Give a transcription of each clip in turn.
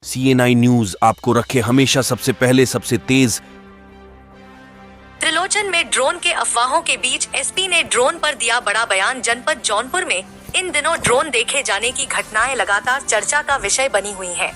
CNI news आपको रखे हमेशा सबसे पहले, सबसे तेज। त्रिलोचन में ड्रोन के अफवाहों के बीच एसपी ने ड्रोन पर दिया बड़ा बयान। जनपद जौनपुर में इन दिनों ड्रोन देखे जाने की घटनाएं लगातार चर्चा का विषय बनी हुई हैं।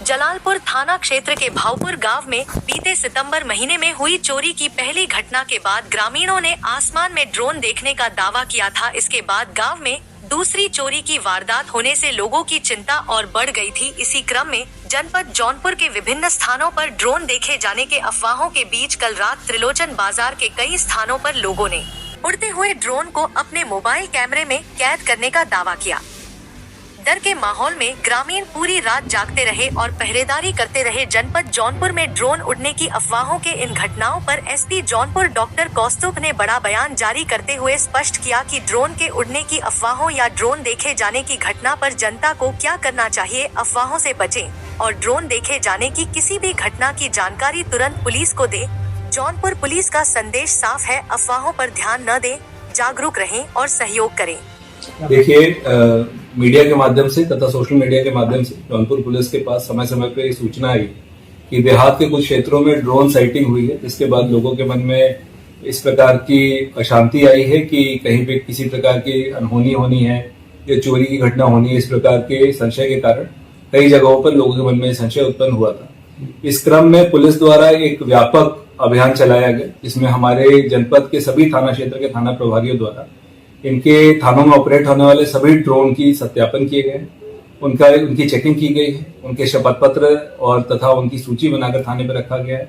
जलालपुर थाना क्षेत्र के भावपुर गांव में बीते सितंबर महीने में हुई चोरी की पहली घटना के बाद ग्रामीणों ने आसमान में ड्रोन देखने का दावा किया था। इसके बाद गांव में दूसरी चोरी की वारदात होने से लोगों की चिंता और बढ़ गई थी। इसी क्रम में जनपद जौनपुर के विभिन्न स्थानों पर ड्रोन देखे जाने के अफवाहों के बीच कल रात त्रिलोचन बाजार के कई स्थानों पर लोगों ने उड़ते हुए ड्रोन को अपने मोबाइल कैमरे में कैद करने का दावा किया। डर के माहौल में ग्रामीण पूरी रात जागते रहे और पहरेदारी करते रहे। जनपद जौनपुर में ड्रोन उड़ने की अफवाहों के इन घटनाओं पर एसपी जौनपुर डॉक्टर कौस्तुभ ने बड़ा बयान जारी करते हुए स्पष्ट किया कि ड्रोन के उड़ने की अफवाहों या ड्रोन देखे जाने की घटना पर जनता को क्या करना चाहिए। अफवाहों से बचें और ड्रोन देखे जाने की किसी भी घटना की जानकारी तुरंत पुलिस को दे। जौनपुर पुलिस का संदेश साफ है, अफवाहों पर ध्यान न दें, जागरूक रहें और सहयोग करें। देखिए, मीडिया के माध्यम से तथा सोशल मीडिया के माध्यम से जौनपुर पुलिस के पास समय समय पर सूचना आई कि देहात के कुछ क्षेत्रों में ड्रोन साइटिंग हुई है, जिसके बाद लोगों के मन में इस प्रकार की अशांति आई है कि कहीं पे किसी प्रकार की अनहोनी होनी है या चोरी की घटना होनी है। इस प्रकार के संशय के कारण कई जगहों पर लोगों के मन में संशय उत्पन्न हुआ था। इस क्रम में पुलिस द्वारा एक व्यापक अभियान चलाया गया, जिसमें हमारे जनपद के सभी थाना क्षेत्र के थाना प्रभारियों द्वारा इनके थानों में ऑपरेट होने वाले सभी ड्रोन की सत्यापन किए गए, उनकी चेकिंग की गई है, उनके शपथ पत्र और तथा उनकी सूची बनाकर थाने पर रखा गया है।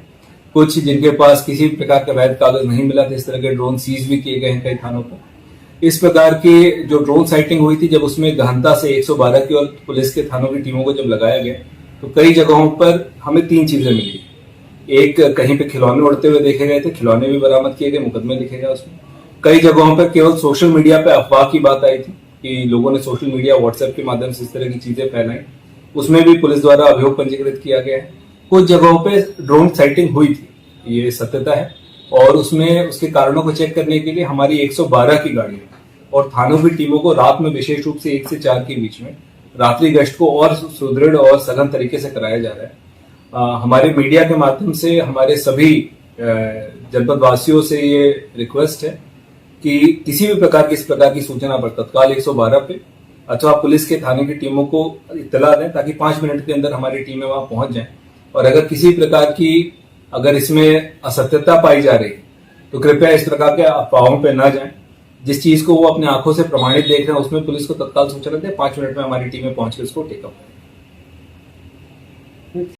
कुछ जिनके पास किसी प्रकार का वैध कागज नहीं मिला था, इस तरह के ड्रोन सीज भी किए गए हैं कई थानों पर। इस प्रकार की जो ड्रोन साइटिंग हुई थी, जब उसमें गहनता से 112 की और पुलिस के थानों की टीमों को जब लगाया गया तो कई जगहों पर हमें 3 चीजें मिली। एक, कहीं पे खिलौने उड़ते हुए देखे गए थे, खिलौने भी बरामद किए गए, मुकदमे लिखे गए उसमें। कई जगहों पर केवल सोशल मीडिया पे अफवाह की बात आई थी कि लोगों ने सोशल मीडिया व्हाट्सएप के माध्यम से इस तरह की चीजें फैलाई, उसमें भी पुलिस द्वारा अभियोग पंजीकृत किया गया है। कुछ जगहों पे ड्रोन साइटिंग हुई थी, ये सत्यता है, और उसमें उसके कारणों को चेक करने के लिए हमारी 112 की गाड़ी और थानों की टीमों को रात में विशेष रूप से 1 से 4 के बीच में रात्रि गश्त को और सुदृढ़ और सघन तरीके से कराया जा रहा है। हमारे मीडिया के माध्यम से हमारे सभी जनपद वासियों से ये रिक्वेस्ट है कि किसी भी प्रकार की इस प्रकार की सूचना पर तत्काल 112 पे अथवा पुलिस के थाने की टीमों को इत्तला दें, ताकि 5 मिनट के अंदर हमारी टीमें वहां पहुंच जाएं। और अगर किसी प्रकार की अगर इसमें असत्यता पाई जा रही तो कृपया इस प्रकार के अफवाहों पे ना जाएं। जिस चीज को वो अपने आंखों से प्रमाणित देख रहे हैं उसमें पुलिस को तत्काल सूचना दें, 5 मिनट में हमारी टीमें पहुंच के उसको टेकअप करें।